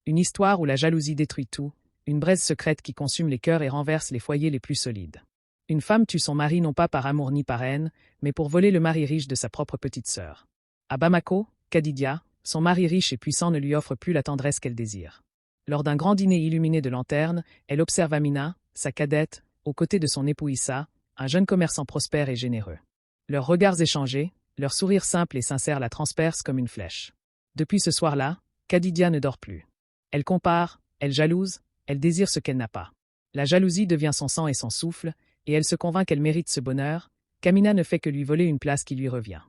Une histoire où la jalousie détruit tout, une braise secrète qui consume les cœurs et renverse les foyers les plus solides. Une femme tue son mari non pas par amour ni par haine, mais pour voler le mari riche de sa propre petite sœur. À Bamako, Kadidia, son mari riche et puissant ne lui offre plus la tendresse qu'elle désire. Lors d'un grand dîner illuminé de lanternes, elle observe Amina, sa cadette, aux côtés de son époux Issa, un jeune commerçant prospère et généreux. Leurs regards échangés, leur sourire simple et sincère la transpercent comme une flèche. Depuis ce soir-là, Kadidia ne dort plus. Elle compare, elle jalouse, elle désire ce qu'elle n'a pas. La jalousie devient son sang et son souffle, et elle se convainc qu'elle mérite ce bonheur, qu'Amina ne fait que lui voler une place qui lui revient.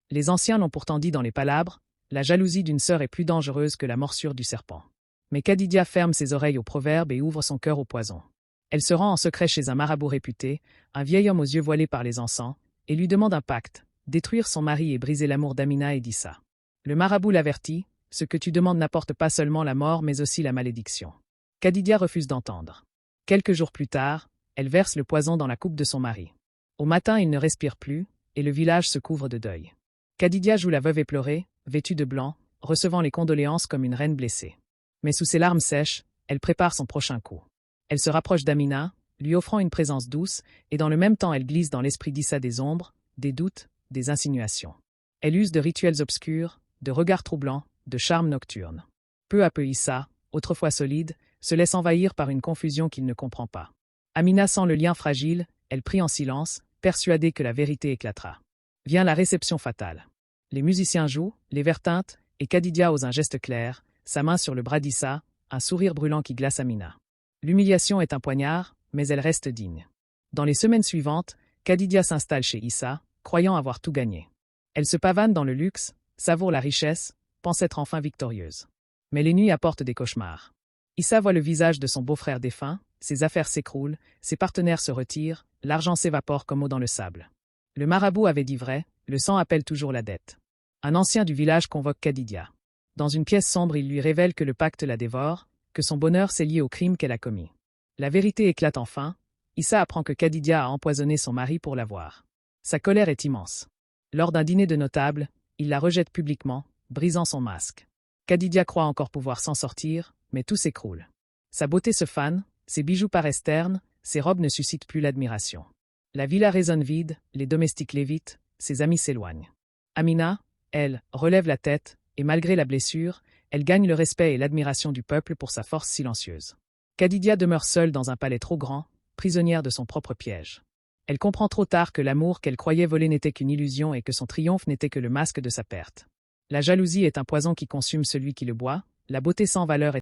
Les anciens l'ont pourtant dit dans les palabres, la jalousie d'une sœur est plus dangereuse que la morsure du serpent. Mais Kadidia ferme ses oreilles aux proverbes et ouvre son cœur au poison. Elle se rend en secret chez un marabout réputé, un vieil homme aux yeux voilés par les encens, et lui demande un pacte, détruire son mari et briser l'amour d'Amina et d'Issa. Le marabout l'avertit, ce que tu demandes n'apporte pas seulement la mort mais aussi la malédiction. Kadidia refuse d'entendre. Quelques jours plus tard, elle verse le poison dans la coupe de son mari. Au matin, il ne respire plus, et le village se couvre de deuil. Kadidia joue la veuve éplorée, vêtue de blanc, recevant les condoléances comme une reine blessée. Mais sous ses larmes sèches, elle prépare son prochain coup. Elle se rapproche d'Amina, lui offrant une présence douce, et dans le même temps elle glisse dans l'esprit d'Issa des ombres, des doutes, des insinuations. Elle use de rituels obscurs, de regards troublants, de charmes nocturnes. Peu à peu Issa, autrefois solide, se laisse envahir par une confusion qu'il ne comprend pas. Amina sent le lien fragile, elle prie en silence, persuadée que la vérité éclatera. Vient la réception fatale. Les musiciens jouent, les verres tintent, et Kadidia ose un geste clair, sa main sur le bras d'Issa, un sourire brûlant qui glace Amina. L'humiliation est un poignard, mais elle reste digne. Dans les semaines suivantes, Kadidia s'installe chez Issa, croyant avoir tout gagné. Elle se pavane dans le luxe, savoure la richesse, pense être enfin victorieuse. Mais les nuits apportent des cauchemars. Issa voit le visage de son beau-frère défunt, ses affaires s'écroulent, ses partenaires se retirent, l'argent s'évapore comme eau dans le sable. Le marabout avait dit vrai, le sang appelle toujours la dette. Un ancien du village convoque Kadidia. Dans une pièce sombre, il lui révèle que le pacte la dévore, que son bonheur s'est lié au crime qu'elle a commis. La vérité éclate enfin. Issa apprend que Kadidia a empoisonné son mari pour l'avoir. Sa colère est immense. Lors d'un dîner de notables, il la rejette publiquement, brisant son masque. Kadidia croit encore pouvoir s'en sortir, mais tout s'écroule. Sa beauté se fane, ses bijoux paraissent ternes, ses robes ne suscitent plus l'admiration. La villa résonne vide, les domestiques l'évitent, ses amis s'éloignent. Amina, elle, relève la tête, et malgré la blessure, elle gagne le respect et l'admiration du peuple pour sa force silencieuse. Kadidia demeure seule dans un palais trop grand, prisonnière de son propre piège. Elle comprend trop tard que l'amour qu'elle croyait voler n'était qu'une illusion et que son triomphe n'était que le masque de sa perte. La jalousie est un poison qui consume celui qui le boit, la beauté sans valeur est